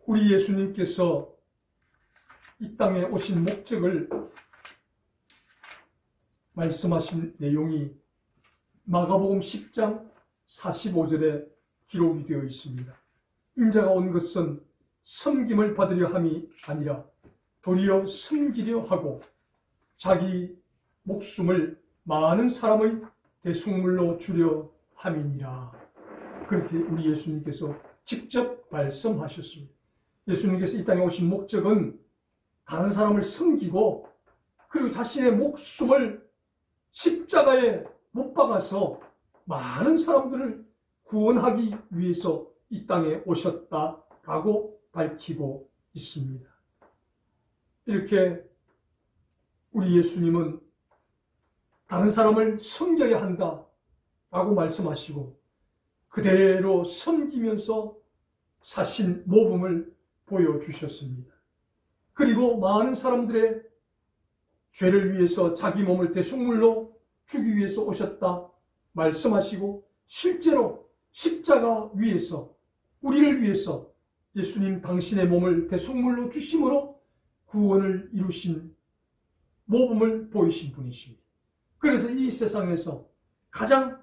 우리 예수님께서 이 땅에 오신 목적을 말씀하신 내용이 마가복음 10장 45절에 기록이 되어 있습니다. 인자가 온 것은 섬김을 받으려 함이 아니라 도리어 섬기려 하고 자기 목숨을 많은 사람의 대속물로 주려 함이니라. 그렇게 우리 예수님께서 직접 말씀하셨습니다. 예수님께서 이 땅에 오신 목적은 다른 사람을 섬기고 그리고 자신의 목숨을 십자가에 못 박아서 많은 사람들을 구원하기 위해서 이 땅에 오셨다라고 밝히고 있습니다. 이렇게 우리 예수님은 다른 사람을 섬겨야 한다라고 말씀하시고 그대로 섬기면서 사신 모범을 보여주셨습니다. 그리고 많은 사람들의 죄를 위해서 자기 몸을 대속물로 주기 위해서 오셨다 말씀하시고 실제로 십자가 위에서 우리를 위해서 예수님 당신의 몸을 대속물로 주심으로 구원을 이루신 모범을 보이신 분이십니다. 그래서 이 세상에서 가장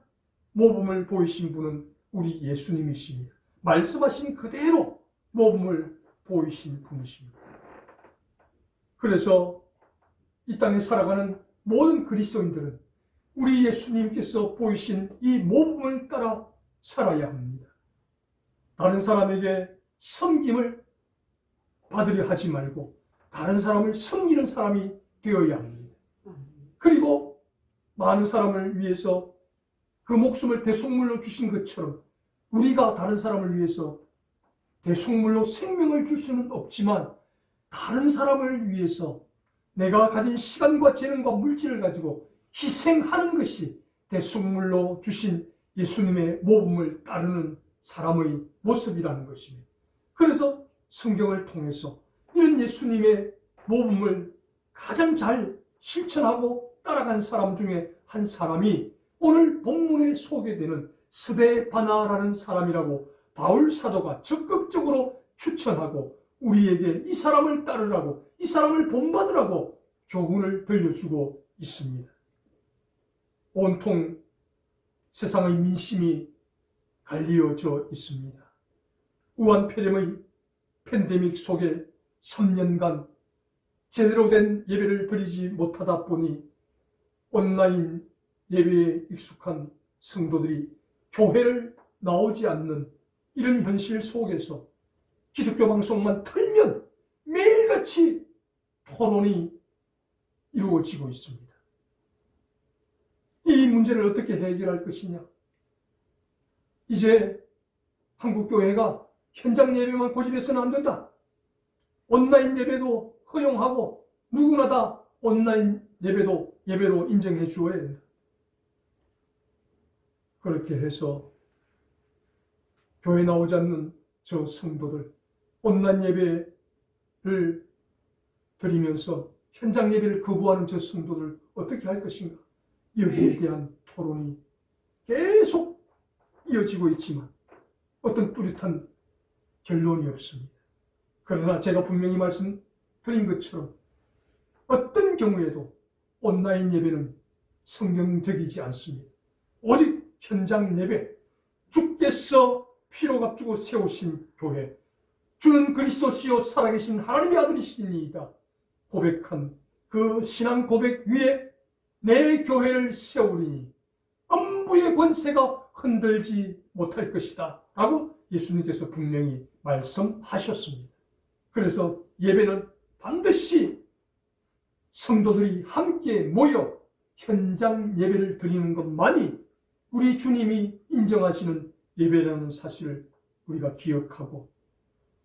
모범을 보이신 분은 우리 예수님이십니다. 말씀하신 그대로 모범을 보이신 분이십니다. 그래서 이 땅에 살아가는 모든 그리스도인들은 우리 예수님께서 보이신 이 모범을 따라 살아야 합니다. 다른 사람에게 섬김을 받으려 하지 말고 다른 사람을 섬기는 사람이 되어야 합니다. 그리고 많은 사람을 위해서 그 목숨을 대속물로 주신 것처럼 우리가 다른 사람을 위해서 대속물로 생명을 줄 수는 없지만 다른 사람을 위해서 내가 가진 시간과 재능과 물질을 가지고 희생하는 것이 대속물로 주신 예수님의 모범을 따르는 사람의 모습이라는 것입니다. 그래서 성경을 통해서 이런 예수님의 모범을 가장 잘 실천하고 따라간 사람 중에 한 사람이 오늘 본문에 소개되는 스데바나라는 사람이라고 바울 사도가 적극적으로 추천하고 우리에게 이 사람을 따르라고 이 사람을 본받으라고 교훈을 들려주고 있습니다. 온통 세상의 민심이 갈리어져 있습니다. 우한폐렴의 팬데믹 속에 3년간 제대로 된 예배를 드리지 못하다 보니 온라인 예배에 익숙한 성도들이 교회를 나오지 않는 이런 현실 속에서 기독교 방송만 틀면 매일같이 토론이 이루어지고 있습니다. 이 문제를 어떻게 해결할 것이냐? 이제 한국교회가 현장 예배만 고집해서는 안 된다. 온라인 예배도 허용하고 누구나 다 온라인 예배로 인정해 주어야 된다. 그렇게 해서 교회 나오지 않는 저 성도들 온라인 예배를 드리면서 현장 예배를 거부하는 저 성도들 어떻게 할 것인가? 여기에 대한 토론이 계속 이어지고 있지만 어떤 뚜렷한 결론이 없습니다. 그러나 제가 분명히 말씀드린 것처럼 어떤 경우에도 온라인 예배는 성경적이지 않습니다. 오직 현장 예배, 주께서 피로 값주고 세우신 교회, 주는 그리스도시요 살아계신 하나님의 아들이시니이다 고백한 그 신앙 고백 위에 내 교회를 세우리니 음부의 권세가 흔들지 못할 것이다 라고 예수님께서 분명히 말씀하셨습니다. 그래서 예배는 반드시 성도들이 함께 모여 현장 예배를 드리는 것만이 우리 주님이 인정하시는 예배라는 사실을 우리가 기억하고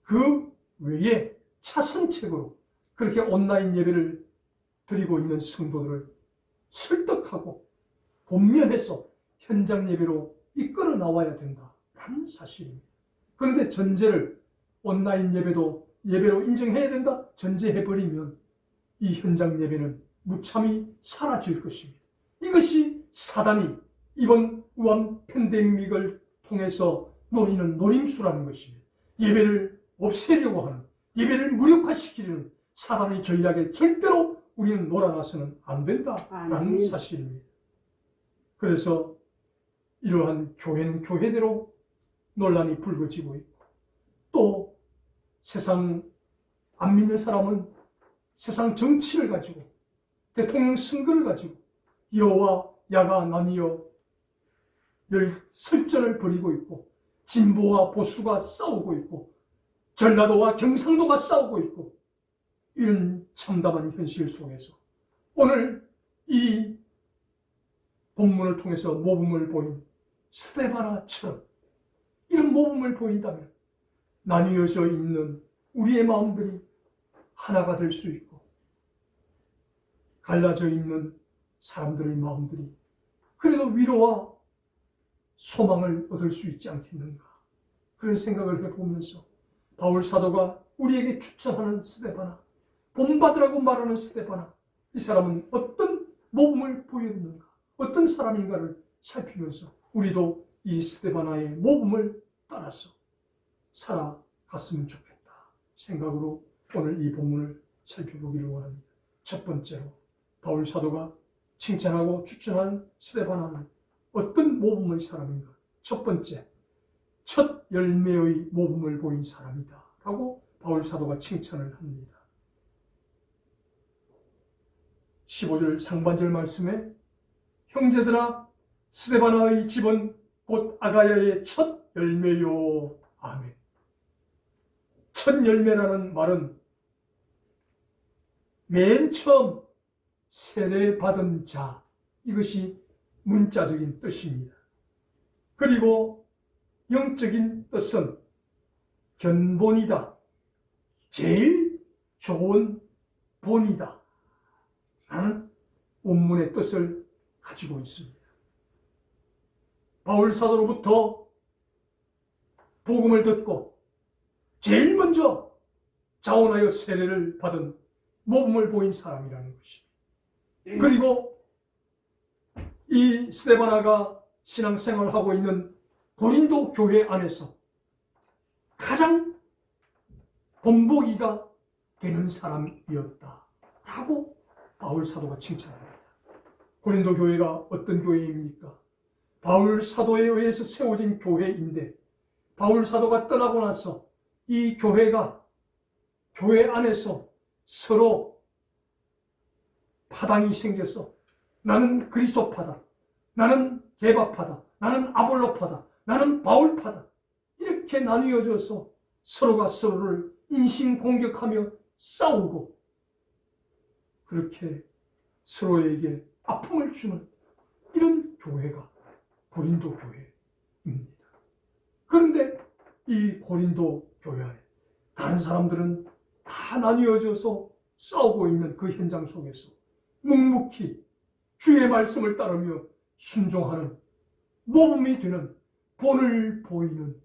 그 외에 차선책으로 그렇게 온라인 예배를 드리고 있는 성도들을 설득하고 권면해서 현장 예배로 이끌어 나와야 된다라는 사실입니다. 그런데 전제를 온라인 예배로 인정해야 된다 전제해버리면 이 현장 예배는 무참히 사라질 것입니다. 이것이 사단이 이번 우한 팬데믹을 통해서 노리는 노림수라는 것입니다. 예배를 없애려고 하는, 예배를 무력화시키려는 사단의 전략에 절대로 우리는 놀아나서는 안 된다라는 사실입니다. 그래서 이러한 교회는 교회대로 논란이 불거지고 있고, 또 세상 안 믿는 사람은 세상 정치를 가지고, 대통령 선거를 가지고 여와 야가 나뉘어 설전을 벌이고 있고, 진보와 보수가 싸우고 있고, 전라도와 경상도가 싸우고 있고, 이런 참담한 현실 속에서 오늘 이 본문을 통해서 모범을 보인 스데바나처럼 이런 모범을 보인다면 나뉘어져 있는 우리의 마음들이 하나가 될 수 있고, 갈라져 있는 사람들의 마음들이 그래도 위로와 소망을 얻을 수 있지 않겠는가, 그런 생각을 해보면서 바울 사도가 우리에게 추천하는 스데바나, 본받으라고 말하는 스데바나, 이 사람은 어떤 모범을 보였는가, 어떤 사람인가를 살피면서 우리도 이 스데바나의 모범을 따라서 살아갔으면 좋겠다 생각으로 오늘 이 본문을 살펴보기를 원합니다. 첫 번째로 바울 사도가 칭찬하고 추천하는 스데바나는 어떤 모범의 사람인가? 첫 번째, 첫 열매의 모범을 보인 사람이다 라고 바울 사도가 칭찬을 합니다. 15절 상반절 말씀에 형제들아, 스데바나의 집은 곧 아가야의 첫 열매요. 아멘. 첫 열매라는 말은 맨 처음 세례받은 자, 이것이 문자적인 뜻입니다. 그리고 영적인 뜻은 견본이다, 제일 좋은 본이다 라는 원문의 뜻을 가지고 있습니다. 바울 사도로부터 복음을 듣고 제일 먼저 자원하여 세례를 받은 모범을 보인 사람이라는 것입니다. 그리고 이 스데바나가 신앙생활을 하고 있는 고린도 교회 안에서 가장 본보기가 되는 사람이었다라고 바울 사도가 칭찬합니다. 고린도 교회가 어떤 교회입니까? 바울 사도에 의해서 세워진 교회인데, 바울 사도가 떠나고 나서 이 교회가 교회 안에서 서로 파당이 생겨서 나는 그리스도파다, 나는 게바파다, 나는 아볼로파다, 나는 바울파다, 이렇게 나뉘어져서 서로가 서로를 인신공격하며 싸우고 그렇게 서로에게 아픔을 주는 이런 교회가 고린도 교회입니다. 그런데 이 고린도 교회 안에 다른 사람들은 다 나뉘어져서 싸우고 있는 그 현장 속에서 묵묵히 주의 말씀을 따르며 순종하는 모범이 되는 본을 보이는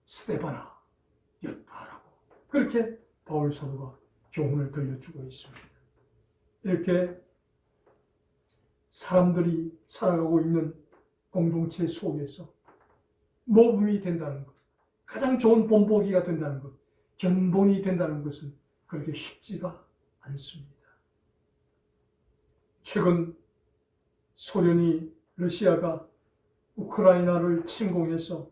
스데바나였다라고, 그렇게 바울 사도가 교훈을 들려주고 있습니다. 이렇게 사람들이 살아가고 있는 공동체 속에서 모범이 된다는 것, 가장 좋은 본보기가 된다는 것, 견본이 된다는 것은 그렇게 쉽지가 않습니다. 최근 소련이, 러시아가 우크라이나를 침공해서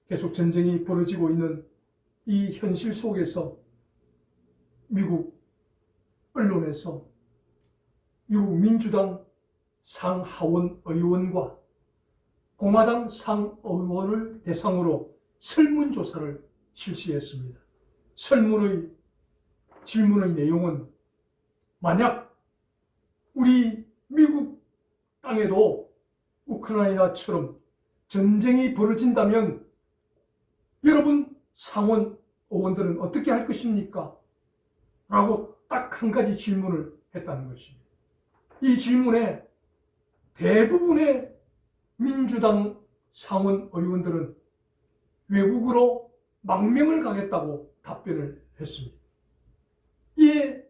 계속 전쟁이 벌어지고 있는 이 현실 속에서 미국 언론에서 미국 민주당 상하원 의원과 공화당 상의원을 대상으로 설문조사를 실시했습니다. 질문의 내용은, 만약 우리 미국 땅에도 우크라이나처럼 전쟁이 벌어진다면 여러분 상원 의원들은 어떻게 할 것입니까? 라고 딱 한 가지 질문을 했다는 것입니다. 이 질문에 대부분의 민주당 상원 의원들은 외국으로 망명을 가겠다고 답변을 했습니다. 이에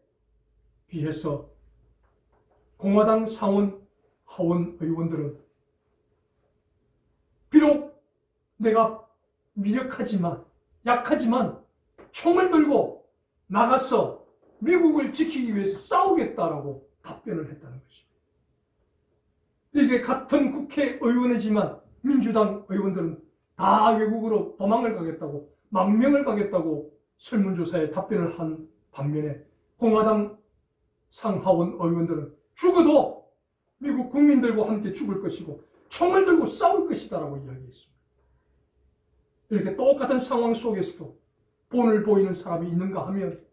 비해서 공화당 상원 하원 의원들은 비록 내가 약하지만 총을 들고 나가서 미국을 지키기 위해서 싸우겠다라고 답변을 했다는 것입니다. 이게 같은 국회의원이지만 민주당 의원들은 다 외국으로 도망을 가겠다고, 망명을 가겠다고 설문조사에 답변을 한 반면에 공화당 상하원 의원들은 죽어도 미국 국민들과 함께 죽을 것이고 총을 들고 싸울 것이다라고 이야기했습니다. 이렇게 똑같은 상황 속에서도 본을 보이는 사람이 있는가 하면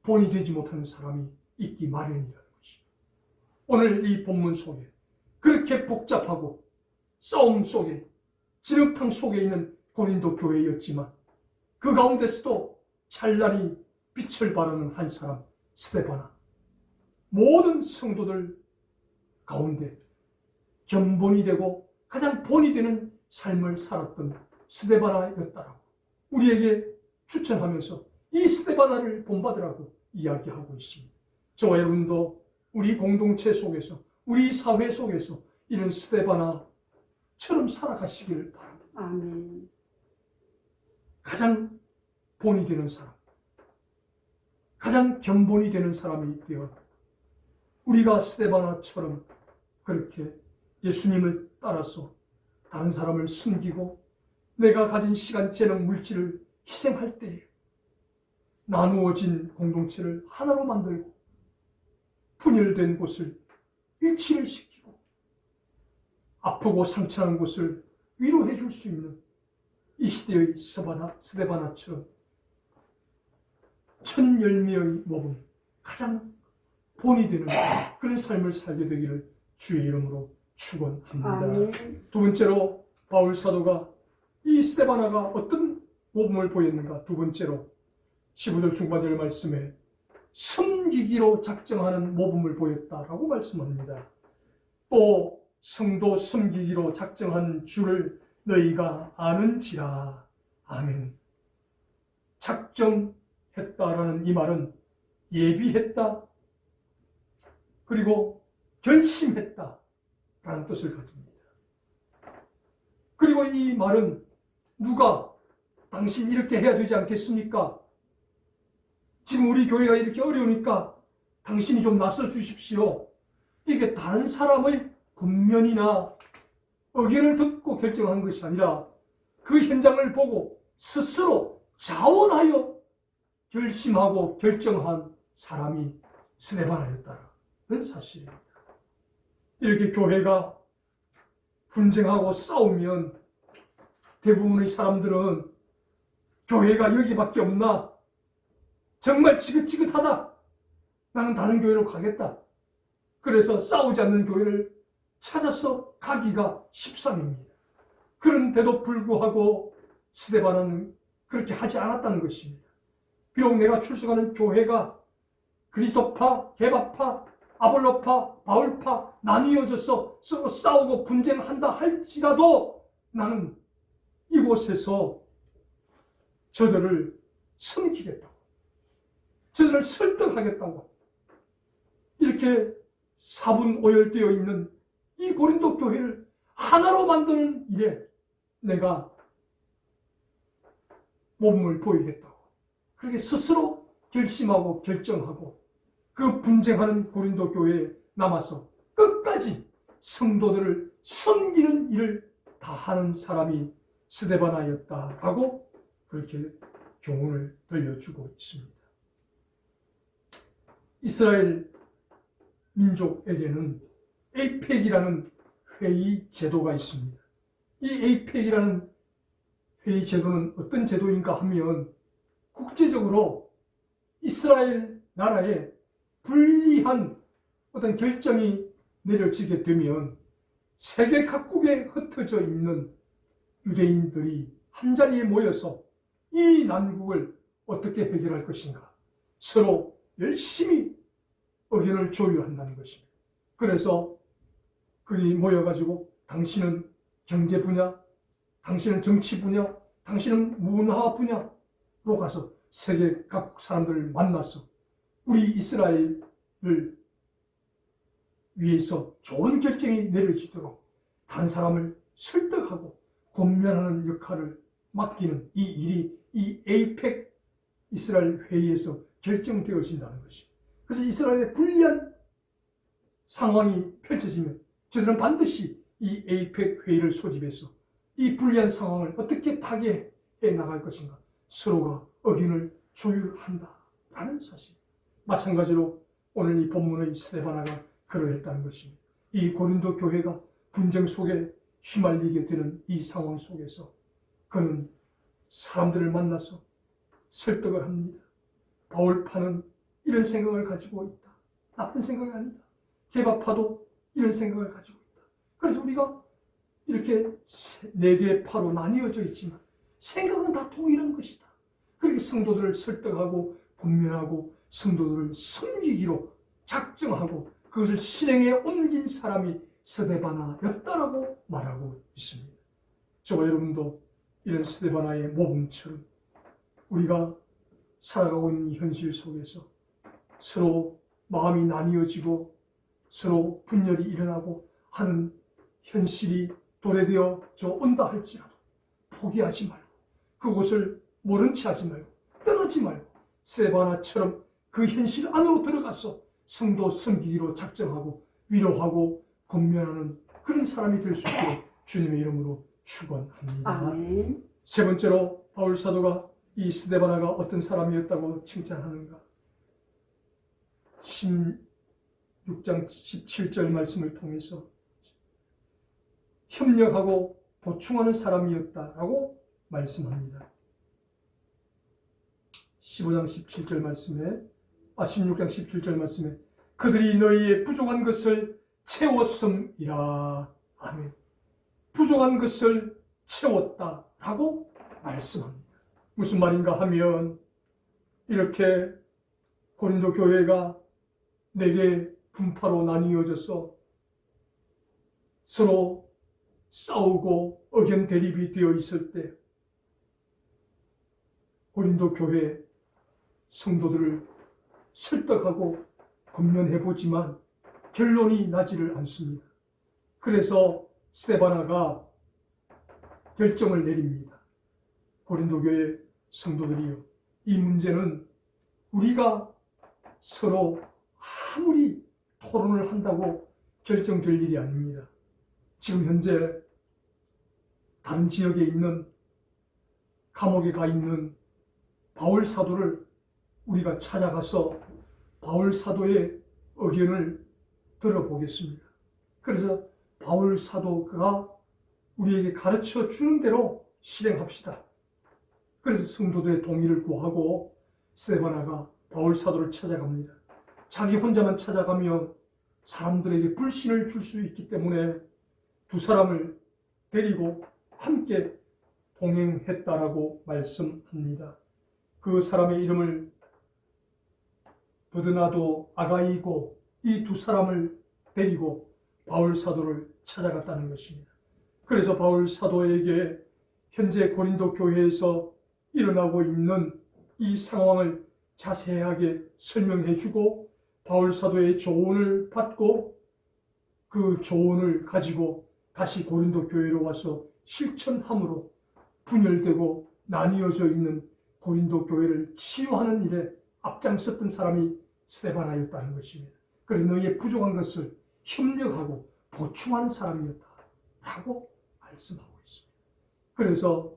본이 되지 못하는 사람이 있기 마련이라는 것입니다. 오늘 이 본문 속에 그렇게 복잡하고 싸움 속에 진흙탕 속에 있는 고린도 교회였지만 그 가운데서도 찬란히 빛을 발하는 한 사람 스데바나, 모든 성도들 가운데 견본이 되고 가장 본이 되는 삶을 살았던 스데바나였다라고 우리에게 추천하면서 이 스데바나를 본받으라고 이야기하고 있습니다. 저와 여러분도 우리 공동체 속에서, 우리 사회 속에서 이런 스데바나처럼 살아가시기를 바랍니다. 아멘. 가장 본이 되는 사람, 가장 견본이 되는 사람이 되어 우리가 스데바나처럼 그렇게 예수님을 따라서 다른 사람을 숨기고 내가 가진 시간, 재능, 물질을 희생할 때에 나누어진 공동체를 하나로 만들고 분열된 곳을 일치를 시키고 아프고 상처난 곳을 위로해 줄 수 있는 이 시대의 스데바나처럼 천 열매의 모범, 가장 본이 되는 그런 삶을 살게 되기를 주의 이름으로 축원합니다. 아멘. 두 번째로 바울 사도가 이 스데바나가 어떤 모범을 보였는가? 두 번째로 15절 중반절 말씀에 섬기기로 작정하는 모범을 보였다라고 말씀합니다. 또 성도 섬기기로 작정한 줄을 너희가 아는지라. 아멘. 작정했다라는 이 말은 예비했다, 그리고 결심했다 라는 뜻을 가집니다. 그리고 이 말은 누가 당신 이렇게 해야 되지 않겠습니까? 지금 우리 교회가 이렇게 어려우니까 당신이 좀 나서 주십시오. 이게 다른 사람의 분면이나 의견을 듣고 결정한 것이 아니라 그 현장을 보고 스스로 자원하여 결심하고 결정한 사람이 스데바나였다는 사실입니다. 이렇게 교회가 분쟁하고 싸우면 대부분의 사람들은 교회가 여기밖에 없나? 정말 지긋지긋하다. 나는 다른 교회로 가겠다. 그래서 싸우지 않는 교회를 찾아서 가기가 십상입니다. 그런데도 불구하고 스데바나는 그렇게 하지 않았다는 것입니다. 비록 내가 출석하는 교회가 그리스도파, 게바파, 아볼로파, 바울파 나뉘어져서 서로 싸우고 분쟁한다 할지라도 나는 이곳에서 저들을 섬기겠다고, 저들을 설득하겠다고 이렇게 사분오열되어 있는 이 고린도 교회를 하나로 만드는 일에 내가 모범을 보이겠다고 그렇게 스스로 결심하고 결정하고 그 분쟁하는 고린도 교회에 남아서 끝까지 성도들을 섬기는 일을 다하는 사람이 스데바나였다라고 그렇게 교훈을 들려주고 있습니다. 이스라엘 민족에게는 에이펙이라는 회의 제도가 있습니다. 이 에이펙이라는 회의 제도는 어떤 제도인가 하면 국제적으로 이스라엘 나라에 불리한 어떤 결정이 내려지게 되면 세계 각국에 흩어져 있는 유대인들이 한자리에 모여서 이 난국을 어떻게 해결할 것인가 서로 열심히 의견을 조율한다는 것입니다. 그래서 그들이 모여가지고 당신은 경제 분야, 당신은 정치 분야, 당신은 문화 분야로 가서 세계 각국 사람들을 만나서 우리 이스라엘을 위해서 좋은 결정이 내려지도록 다른 사람을 설득하고 권면하는 역할을 맡기는 이 일이 이 에이펙 이스라엘 회의에서 결정되어진다는 것입니다. 그래서 이스라엘의 불리한 상황이 펼쳐지면 저들은 반드시 이 에이펙 회의를 소집해서 이 불리한 상황을 어떻게 타개해 나갈 것인가, 서로가 의견을 조율한다라는 사실. 마찬가지로 오늘 이 본문의 스데바나가 그러했다는 것입니다. 이 고린도 교회가 분쟁 속에 휘말리게 되는 이 상황 속에서 그는 사람들을 만나서 설득을 합니다. 바울파는 이런 생각을 가지고 있다. 나쁜 생각이 아니다. 게바파도 이런 생각을 가지고 있다. 그래서 우리가 이렇게 4개의 파로 나뉘어져 있지만 생각은 다 동일한 것이다. 그렇게 성도들을 설득하고 분면하고 성도들을 섬기기로 작정하고 그것을 실행에 옮긴 사람이 스데바나였다라고 말하고 있습니다. 저와 여러분도 이런 스데바나의 모범처럼 우리가 살아가고 있는 이 현실 속에서 서로 마음이 나뉘어지고 서로 분열이 일어나고 하는 현실이 도래되어져 온다 할지라도 포기하지 말고 그곳을 모른 채 하지 말고 떠나지 말고 스데바나처럼 그 현실 안으로 들어가서 성도 섬기기로 작정하고 위로하고 권면하는 그런 사람이 될 수 있도록 주님의 이름으로 축원합니다. 아멘. 세 번째로 바울 사도가 이 스데바나가 어떤 사람이었다고 칭찬하는가? 16장 17절 말씀을 통해서 협력하고 보충하는 사람이었다라고 말씀합니다. 16장 17절 말씀에 그들이 너희의 부족한 것을 채웠음이라. 아멘. 부족한 것을 채웠다라고 말씀합니다. 무슨 말인가 하면 이렇게 고린도 교회가 4개 분파로 나뉘어져서 서로 싸우고 의견 대립이 되어 있을 때 고린도 교회 성도들을 설득하고 권면해보지만 결론이 나지를 않습니다. 그래서 스데바나가 결정을 내립니다. 고린도 교회 성도들이요, 이 문제는 우리가 서로 아무리 토론을 한다고 결정될 일이 아닙니다. 지금 현재 다른 지역에 있는 감옥에 가 있는 바울 사도를 우리가 찾아가서 바울 사도의 의견을 들어보겠습니다. 그래서 바울 사도가 우리에게 가르쳐 주는 대로 실행합시다. 그래서 성도들의 동의를 구하고 스데바나가 바울 사도를 찾아갑니다. 자기 혼자만 찾아가면 사람들에게 불신을 줄 수 있기 때문에 2사람을 데리고 함께 동행했다라고 말씀합니다. 그 사람의 이름을 버드나도 아가이고 이 2사람을 데리고 바울 사도를 찾아갔다는 것입니다. 그래서 바울 사도에게 현재 고린도 교회에서 일어나고 있는 이 상황을 자세하게 설명해 주고 바울 사도의 조언을 받고 그 조언을 가지고 다시 고린도 교회로 와서 실천함으로 분열되고 나뉘어져 있는 고린도 교회를 치유하는 일에 앞장섰던 사람이 스데바나였다는 것입니다. 그래서 너희의 부족한 것을 협력하고 보충하는 사람이었다라고 말씀하고 있습니다. 그래서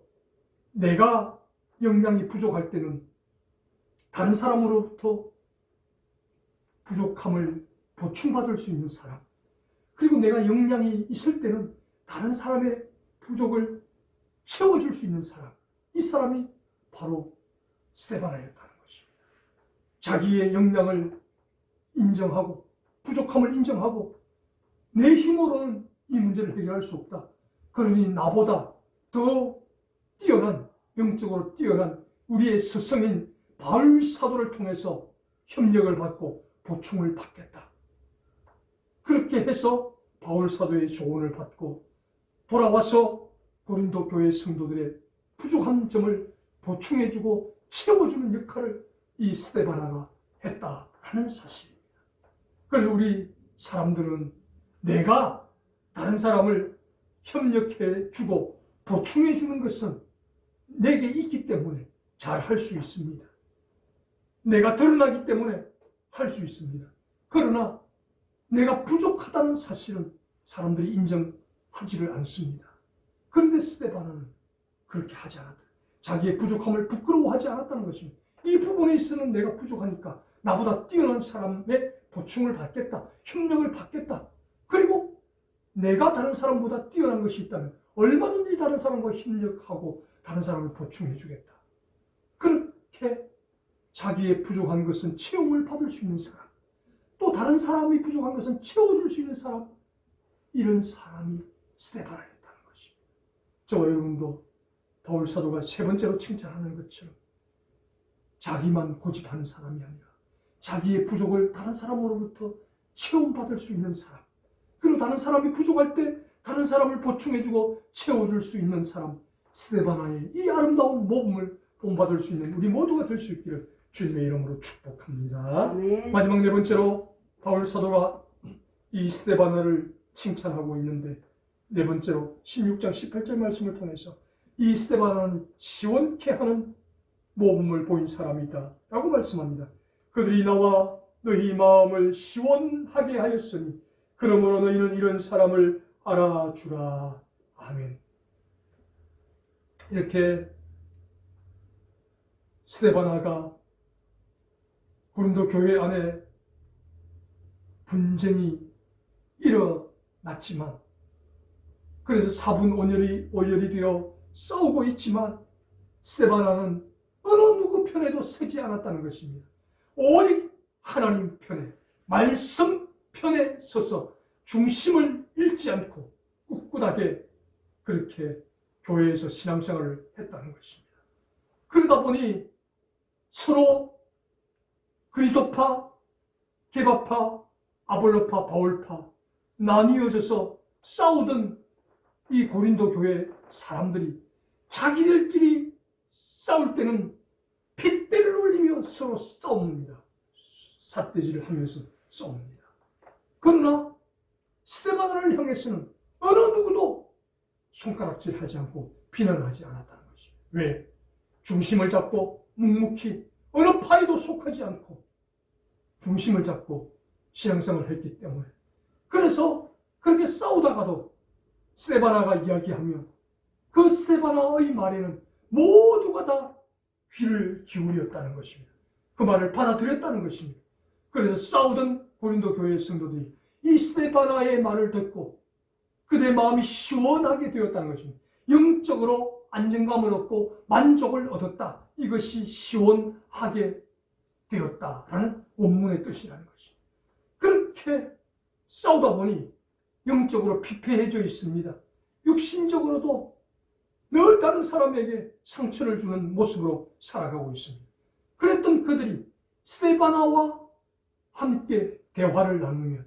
내가 역량이 부족할 때는 다른 사람으로부터 부족함을 보충받을 수 있는 사람, 그리고 내가 역량이 있을 때는 다른 사람의 부족을 채워줄 수 있는 사람, 이 사람이 바로 스데바나였다는 것입니다. 자기의 역량을 인정하고 부족함을 인정하고 내 힘으로는 이 문제를 해결할 수 없다. 그러니 나보다 더 뛰어난, 영적으로 뛰어난 우리의 스승인 바울 사도를 통해서 협력을 받고 보충을 받겠다. 그렇게 해서 바울 사도의 조언을 받고 돌아와서 고린도 교회 성도들의 부족한 점을 보충해주고 채워주는 역할을 이 스데바나가 했다라는 사실입니다. 그래서 우리 사람들은 내가 다른 사람을 협력해주고 보충해주는 것은 내게 있기 때문에 잘 할 수 있습니다. 내가 드러나기 때문에 할 수 있습니다. 그러나 내가 부족하다는 사실은 사람들이 인정하지를 않습니다. 그런데 스데바나는 그렇게 하지 않았다. 자기의 부족함을 부끄러워하지 않았다는 것입니다. 이 부분에 있어서는 내가 부족하니까 나보다 뛰어난 사람의 보충을 받겠다. 협력을 받겠다. 그리고 내가 다른 사람보다 뛰어난 것이 있다면 얼마든지 다른 사람과 협력하고 다른 사람을 보충해 주겠다. 그렇게 자기의 부족한 것은 채용을 받을 수 있는 사람, 또 다른 사람이 부족한 것은 채워줄 수 있는 사람, 이런 사람이 스데바나였다는 것입니다. 저와 여러분도 바울 사도가 세 번째로 칭찬하는 것처럼 자기만 고집하는 사람이 아니라 자기의 부족을 다른 사람으로부터 체험받을 수 있는 사람, 그리고 다른 사람이 부족할 때 다른 사람을 보충해주고 채워줄 수 있는 사람, 스데바나의 이 아름다운 모범을 본받을 수 있는 우리 모두가 될 수 있기를 주님의 이름으로 축복합니다. 네. 마지막 네 번째로 바울 사도가 이 스데바나를 칭찬하고 있는데, 네 번째로 16장 18절 말씀을 통해서 이 스데바나는 시원케 하는 모범을 보인 사람이다 라고 말씀합니다. 그들이 나와 너희 마음을 시원하게 하였으니 그러므로 너희는 이런 사람을 알아주라. 아멘. 이렇게 스데바나가 고린도 교회 안에 분쟁이 일어났지만, 그래서 사분오열이 되어 싸우고 있지만 스데바나는 어느 누구 편에도 서지 않았다는 것입니다. 오직 하나님 편에, 말씀 편에 서서 중심을 잃지 않고 꿋꿋하게 그렇게 교회에서 신앙생활을 했다는 것입니다. 그러다 보니 서로 그리스도파, 게바파, 아볼로파, 바울파 나뉘어져서 싸우던 이 고린도 교회 사람들이 자기들끼리 싸울 때는 핏대를 올리며 서로 싸웁니다. 삿대질을 하면서 싸웁니다. 그러나 스데바나를 향해서는 어느 누구도 손가락질하지 않고 비난하지 않았다는 것입니다. 왜? 중심을 잡고 묵묵히 어느 파에도 속하지 않고 중심을 잡고 신앙생활을 했기 때문에, 그래서 그렇게 싸우다가도 스데바나가 이야기하며 그 스데바나의 말에는 모두가 다 귀를 기울였다는 것입니다. 그 말을 받아들였다는 것입니다. 그래서 싸우던 고린도 교회의 성도들이 이 스데바나의 말을 듣고 그들의 마음이 시원하게 되었다는 것입니다. 영적으로 안정감을 얻고 만족을 얻었다. 이것이 시원하게 되었다라는 원문의 뜻이라는 것입니다. 그렇게 싸우다 보니 영적으로 피폐해져 있습니다. 육신적으로도 늘 다른 사람에게 상처를 주는 모습으로 살아가고 있습니다. 그랬던 그들이 스데바나와 함께 대화를 나누면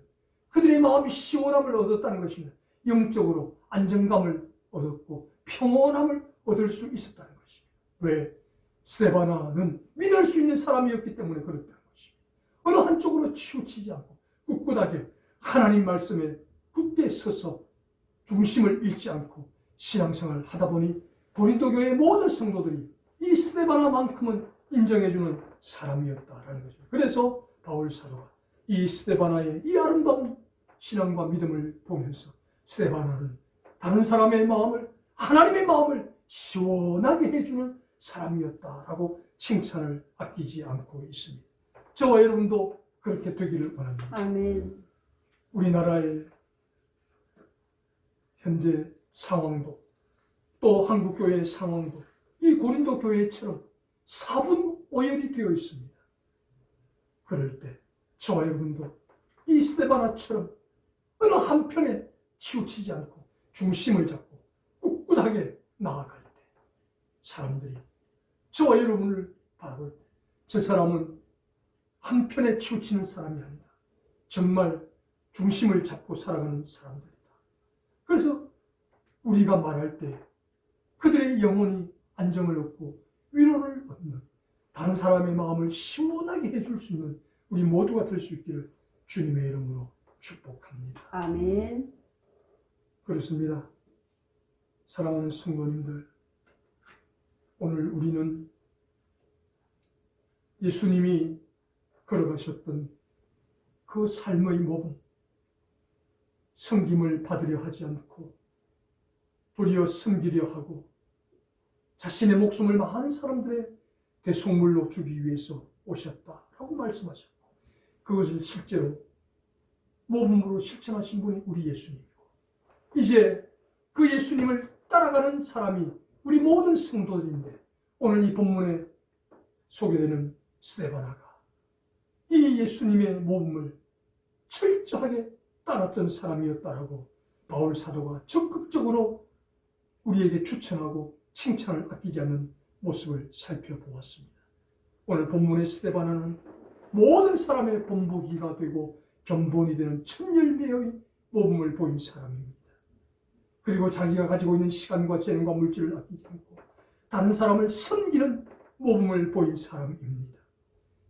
그들의 마음이 시원함을 얻었다는 것입니다. 영적으로 안정감을 얻었고 평온함을 얻을 수 있었다는 것입니다. 왜? 스데바나는 믿을 수 있는 사람이었기 때문에 그렇다는 것입니다. 어느 한쪽으로 치우치지 않고 꿋꿋하게 하나님 말씀에 굳게 서서 중심을 잃지 않고 신앙생활을 하다 보니 고린도 교회의 모든 성도들이 이 스데바나만큼은 인정해주는 사람이었다라는 것입니다. 그래서 바울 사도가 이 스데바나의 이 아름다운 신앙과 믿음을 보면서 스데바나는 다른 사람의 마음을, 하나님의 마음을 시원하게 해주는 사람이었다라고 칭찬을 아끼지 않고 있습니다. 저와 여러분도 그렇게 되기를 원합니다. 아멘. 우리나라의 현재 상황도, 또 한국교회의 상황도 이 고린도 교회처럼 사분오열이 되어 있습니다. 그럴 때 저와 여러분도 이 스데바나처럼 어느 한편에 치우치지 않고 중심을 잡고 꿋꿋하게 나아갈 때 사람들이 저와 여러분을 바라볼 때 저 사람은 한편에 치우치는 사람이 아니다. 정말 중심을 잡고 살아가는 사람들이다. 그래서 우리가 말할 때 그들의 영혼이 안정을 얻고 위로를 얻는, 다른 사람의 마음을 시원하게 해줄 수 있는 우리 모두가 될 수 있기를 주님의 이름으로 축복합니다. 아멘. 그렇습니다. 사랑하는 성도님들, 오늘 우리는 예수님이 걸어가셨던 그 삶의 모범, 섬김을 받으려 하지 않고 도리어 섬기려 하고 자신의 목숨을 많은 사람들의 대속물로 주기 위해서 오셨다라고 말씀하셨고, 그것을 실제로 모범으로 실천하신 분이 우리 예수님이고, 이제 그 예수님을 따라가는 사람이 우리 모든 성도들인데, 오늘 이 본문에 소개되는 스데바나가 이 예수님의 모범을 철저하게 따랐던 사람이었다라고 바울 사도가 적극적으로 우리에게 추천하고 칭찬을 아끼지 않는 모습을 살펴보았습니다. 오늘 본문의 스데바나는 모든 사람의 본보기가 되고 견본이 되는 천열매의 모범을 보인 사람입니다. 그리고 자기가 가지고 있는 시간과 재능과 물질을 아끼지 않고 다른 사람을 섬기는 모범을 보인 사람입니다.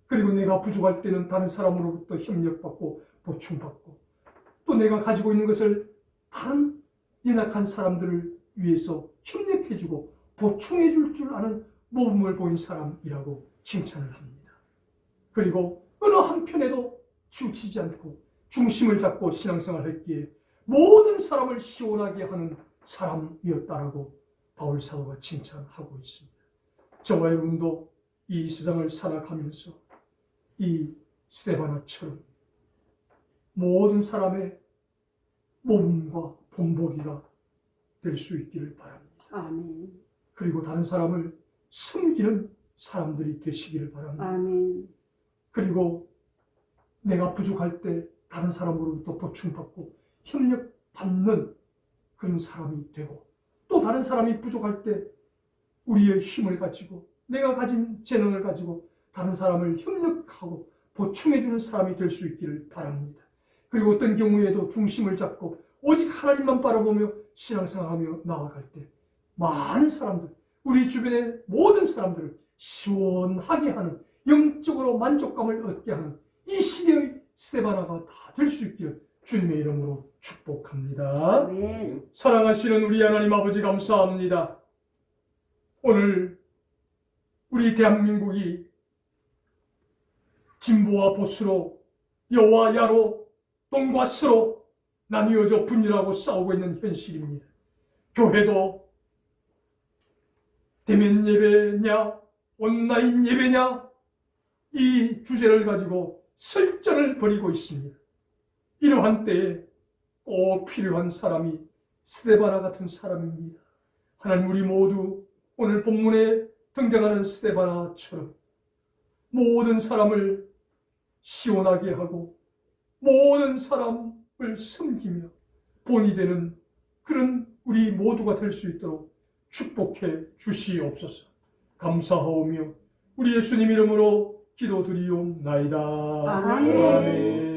그리고 내가 부족할 때는 다른 사람으로부터 협력받고 보충받고, 또 내가 가지고 있는 것을 다른 연약한 사람들을 위해서 협력해주고 보충해줄 줄 아는 모범을 보인 사람이라고 칭찬을 합니다. 그리고 어느 한편에도 치우치지 않고 중심을 잡고 신앙생활을 했기에 모든 사람을 시원하게 하는 사람이었다라고 바울 사도가 칭찬하고 있습니다. 저와 여러분도 이 세상을 살아가면서 이 스데바나처럼 모든 사람의 모범과 본보기가 될 수 있기를 바랍니다. 아멘. 그리고 다른 사람을 섬기는 사람들이 되시기를 바랍니다. 아멘. 그리고 내가 부족할 때 다른 사람으로부터 보충받고 협력받는 그런 사람이 되고, 또 다른 사람이 부족할 때 우리의 힘을 가지고 내가 가진 재능을 가지고 다른 사람을 협력하고 보충해주는 사람이 될 수 있기를 바랍니다. 그리고 어떤 경우에도 중심을 잡고 오직 하나님만 바라보며 신앙생활하며 나아갈 때 많은 사람들, 우리 주변의 모든 사람들을 시원하게 하는, 영적으로 만족감을 얻게 하는 이 시대의 스데바나가 다 될 수 있기를 주님의 이름으로 축복합니다. 아멘. 사랑하시는 우리 하나님 아버지, 감사합니다. 오늘 우리 대한민국이 진보와 보수로, 여와 야로, 동과 서로 나뉘어져 분열하고 싸우고 있는 현실입니다. 교회도 대면 예배냐 온라인 예배냐 이 주제를 가지고 설전을 벌이고 있습니다. 이러한 때에 꼭 필요한 사람이 스데바나 같은 사람입니다. 하나님, 우리 모두 오늘 본문에 등장하는 스데바나처럼 모든 사람을 시원하게 하고 모든 사람을 섬기며 본이 되는 그런 우리 모두가 될 수 있도록 축복해 주시옵소서. 감사하오며 우리 예수님 이름으로 기도드리옵나이다. 아멘. 아멘.